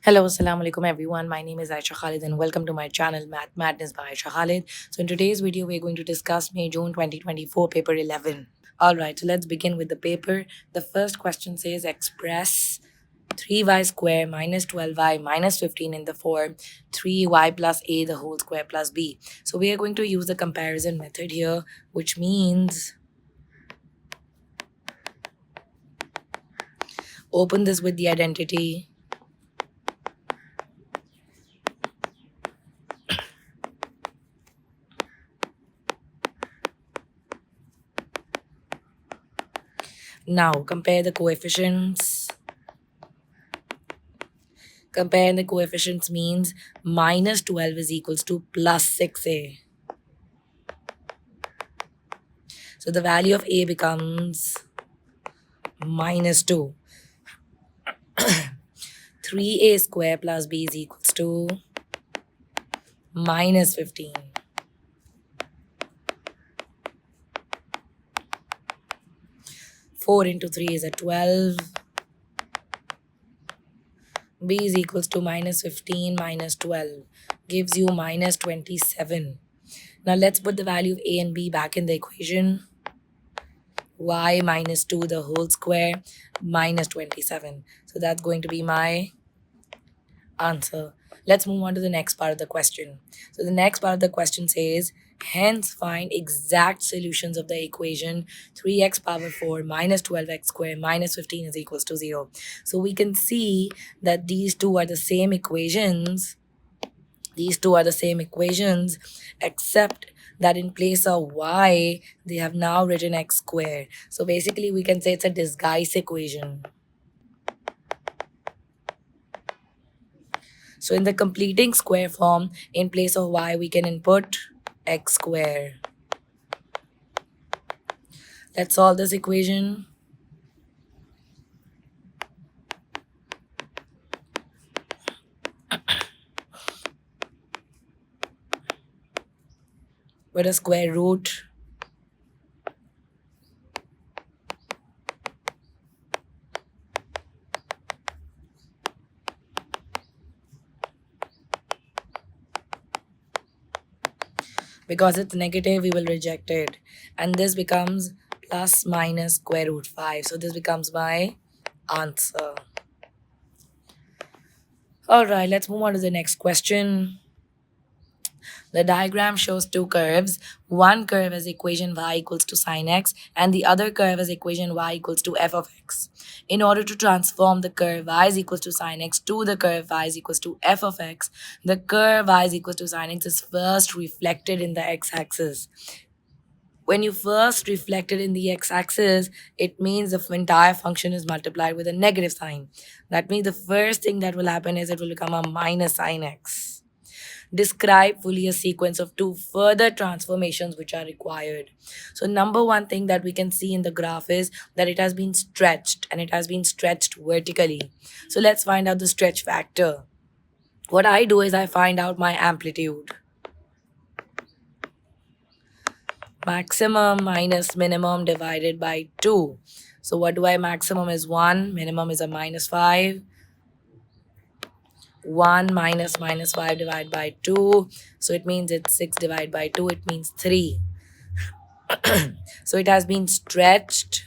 Hello, assalamu alaikum everyone. My name is Aisha Khalid and welcome to my channel Math Madness by Aisha Khalid. So in today's video, we're going to discuss May June 2024 paper 11. Alright, so let's begin with the paper. The first question says express 3y square minus 12y minus 15 in the form 3y plus a the whole square plus b. So we are going to use the comparison method here, which means open this with the identity. Now compare the coefficients. Comparing the coefficients means minus 12 is equals to plus 6a. So the value of a becomes minus 2. 3a square plus b is equals to minus 15. 4 into 3 is a 12. b is equals to minus 15 minus 12 gives you minus 27. Now let's put the value of a and b back in the equation. Y minus 2 the whole square minus 27. So that's going to be my answer. Let's move on to the next part of the question. So the next part of the question says, hence find exact solutions of the equation 3x power 4 minus 12x square minus 15 is equals to 0. So we can see that these two are the same equations. These two are the same equations, except that in place of y, they have now written x squared. So basically, we can say it's a disguised equation. So in the completing square form, in place of y, we can input x squared. Let's solve this equation. With a square root. Because it's negative, we will reject it. And this becomes plus minus square root 5. So this becomes my answer. Alright, let's move on to the next question. The diagram shows two curves. One curve has equation y equals to sine x and the other curve has equation y equals to f of x. In order to transform the curve y is equals to sine x to the curve y is equals to f of x, the curve y is equals to sine x is first reflected in the x-axis. When you first reflect it in the x-axis, it means the entire function is multiplied with a negative sign. That means the first thing that will happen is it will become a minus sine x. Describe fully a sequence of two further transformations which are required. So number one thing that we can see in the graph is that it has been stretched and it has been stretched vertically. So let's find out the stretch factor. What I do is I find out my amplitude. Maximum minus minimum divided by 2. So what do I maximum is 1, minimum is a minus 5. 1 minus minus 5 divided by 2. So it means it's 6 divided by 2. It means 3. So it has been stretched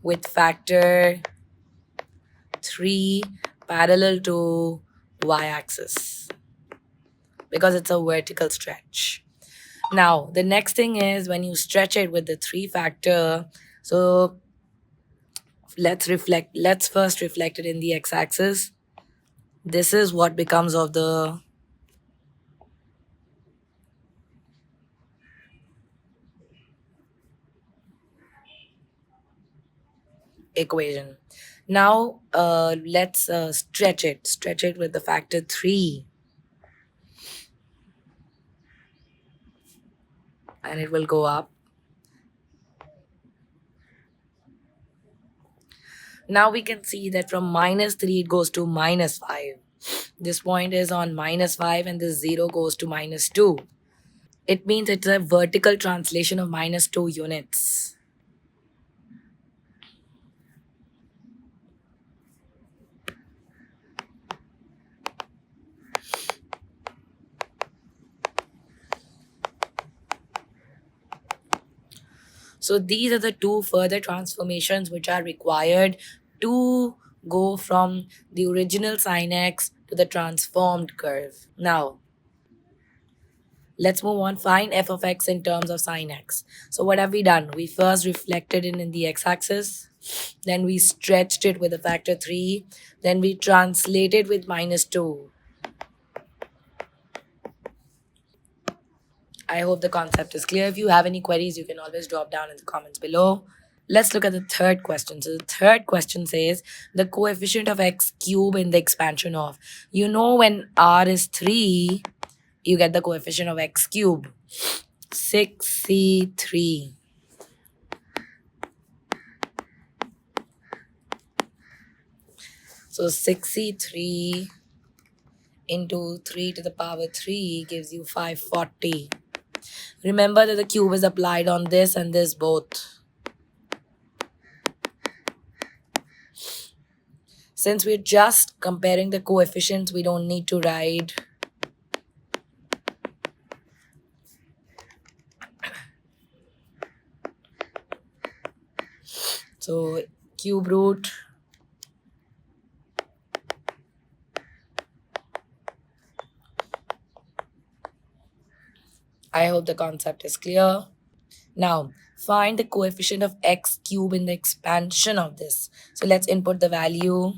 with factor 3 parallel to y-axis because it's a vertical stretch. Now, the next thing is when you stretch it with the 3 factor, so let's first reflect it in the x-axis. This is what becomes of the equation. Now, let's stretch it with the factor 3. And it will go up. Now we can see that from minus 3 it goes to minus 5. This point is on minus 5 and this 0 goes to minus 2. It means it's a vertical translation of minus 2 units. So these are the two further transformations which are required to go from the original sin x to the transformed curve. Now, let's move on. Find f of x in terms of sin x. So what have we done? We first reflected it in the x-axis. Then we stretched it with a factor 3. Then we translated with -2. I hope the concept is clear. If you have any queries, you can always drop down in the comments below. Let's look at the third question. So the third question says the coefficient of x cube in the expansion of. You know, when r is 3, you get the coefficient of x cube. 6c3. So 6c3 into 3 to the power 3 gives you 540. Remember that the cube is applied on this and this both. Since we're just comparing the coefficients, we don't need to write. So cube root I hope the concept is clear. Now, find the coefficient of x cube in the expansion of this. So let's input the value.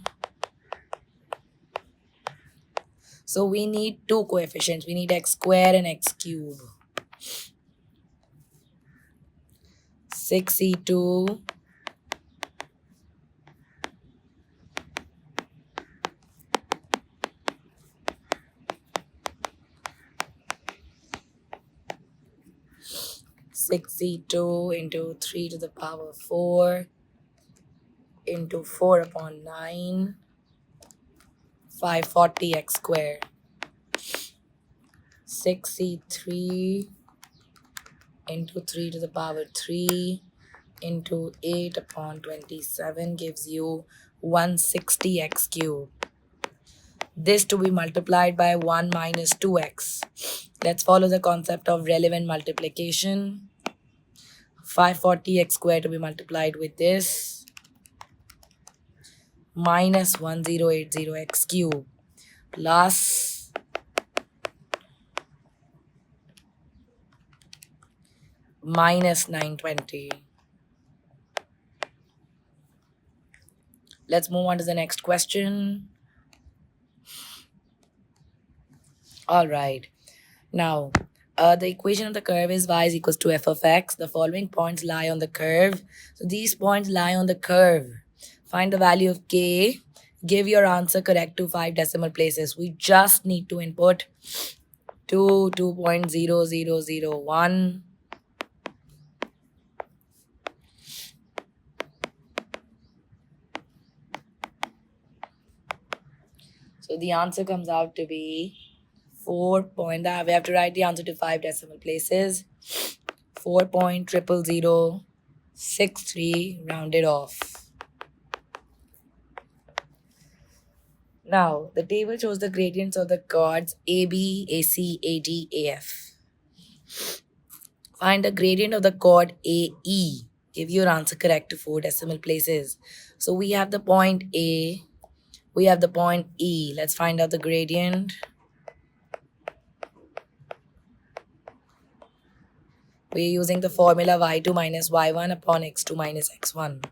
So we need two coefficients. We need x square and x cube. 6c2 6c2 into 3 to the power 4 into 4 upon 9, 540 x squared. 6c3 into 3 to the power 3 into 8 upon 27 gives you 160 x cube. This to be multiplied by 1 minus 2x. Let's follow the concept of relevant multiplication. 540 x squared to be multiplied with this minus 1080 x cube plus minus 920. Let's move on to the next question. All right. Now, the equation of the curve is y is equals to f of x. The following points lie on the curve. So these points lie on the curve. Find the value of k. Give your answer correct to 5 decimal places. We just need to input 2.0001. So the answer comes out to be 4. We have to write the answer to 5 decimal places. 4.00063 rounded off. Now, the table shows the gradients of the chords AB, AC, AD, AF. Find the gradient of the chord AE. Give your answer correct to 4 decimal places. So we have the point A, we have the point E. Let's find out the gradient. We're using the formula y2 minus y1 upon x2 minus x1.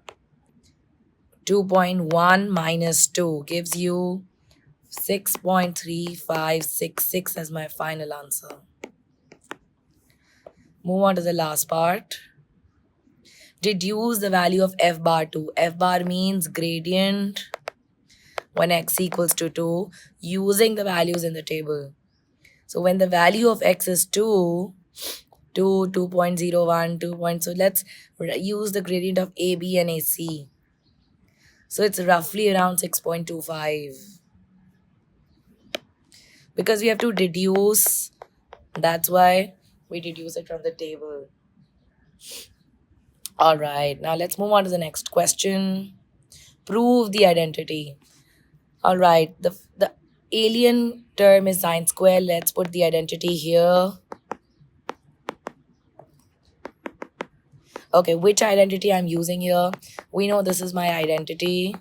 2.1 minus 2 gives you 6.3566 as my final answer. Move on to the last part. Deduce the value of f bar 2. F bar means gradient when x equals to 2 using the values in the table. So when the value of x is 2, 2.01, 2. So let's use the gradient of AB and AC. So it's roughly around 6.25. Because we have to deduce, that's why we deduce it from the table. All right, now let's move on to the next question. Prove the identity. All right, the alien term is sine square. Let's put the identity here. Okay, which identity I'm using here? We know this is my identity,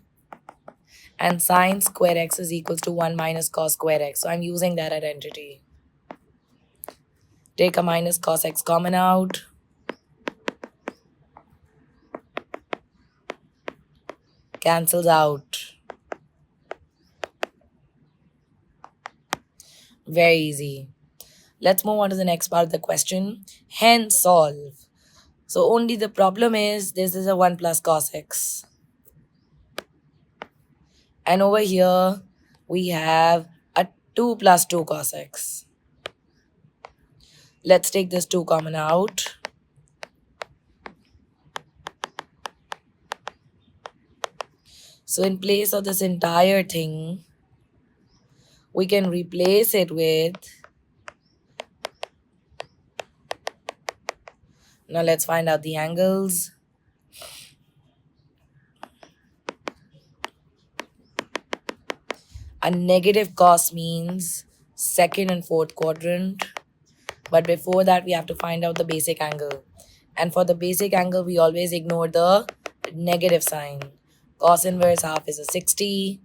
and sine square x is equals to 1 minus cos square x. So I'm using that identity. Take a minus cos x common out. Cancels out. Very easy. Let's move on to the next part of the question. Hence solve. So only the problem is this is a 1 plus cos x. And over here we have a 2 plus 2 cos x. Let's take this 2 common out. So in place of this entire thing, we can replace it with, now let's find out the angles. A negative cos means second and fourth quadrant. But before that, we have to find out the basic angle. And for the basic angle, we always ignore the negative sign. Cos inverse half is a 60.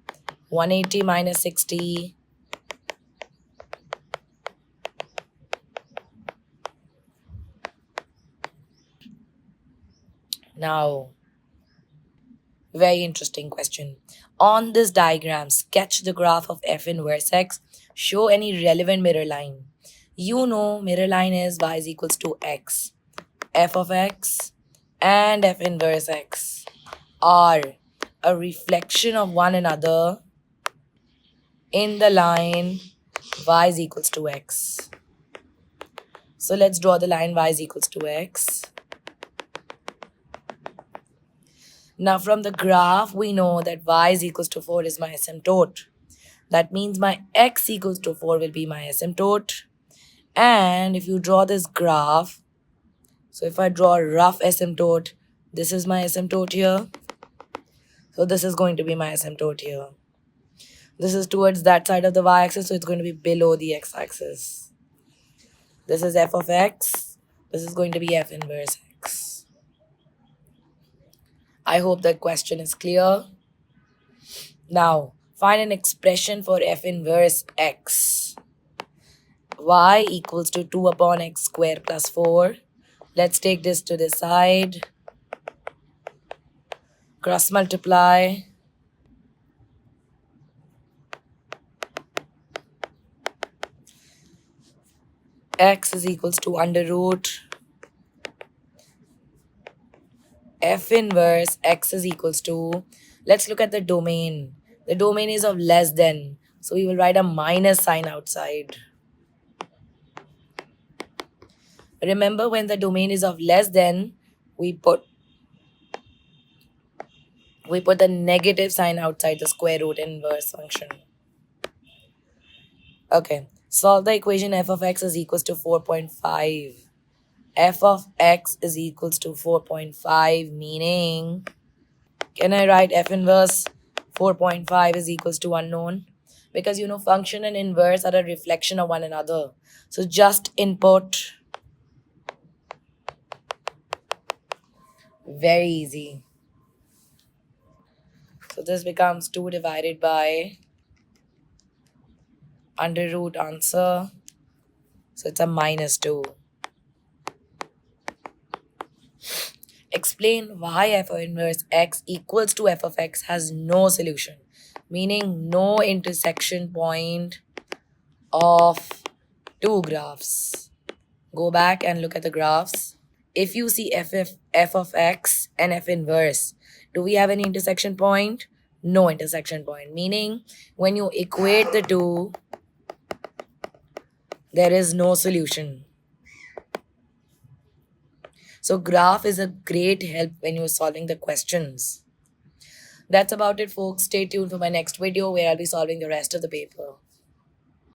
180 minus 60. Now, very interesting question. On this diagram, sketch the graph of f inverse x. Show any relevant mirror line. You know mirror line is y is equals to x. F of x and f inverse x are a reflection of one another in the line y is equals to x. So let's draw the line y is equals to x. Now from the graph, we know that y is equals to 4 is my asymptote. That means my x equals to 4 will be my asymptote. And if you draw this graph, so if I draw a rough asymptote, this is my asymptote here. So this is going to be my asymptote here. This is towards that side of the y-axis, so it's going to be below the x-axis. This is f of x. This is going to be f inverse x. I hope that question is clear. Now, find an expression for f inverse x. Y equals to 2 upon x square plus 4. Let's take this to the side. Cross multiply. X is equals to under root f inverse x is equals to, let's look at the domain. The domain is of less than, so we will write a minus sign outside. Remember, when the domain is of less than, we put the negative sign outside the square root inverse function. Okay, solve the equation f of x is equals to 4.5. F of x is equals to 4.5, meaning, can I write f inverse 4.5 is equals to unknown? Because you know function and inverse are a reflection of one another. So just input. Very easy. So this becomes 2 divided by under root answer. So it's a minus 2. Explain why f of inverse x equals to f of x has no solution, meaning no intersection point of two graphs. Go back and look at the graphs. If you see f of x and f inverse, do we have any intersection point? No intersection point, meaning when you equate the two, there is no solution. So graph is a great help when you're solving the questions. That's about it, folks. Stay tuned for my next video where I'll be solving the rest of the paper.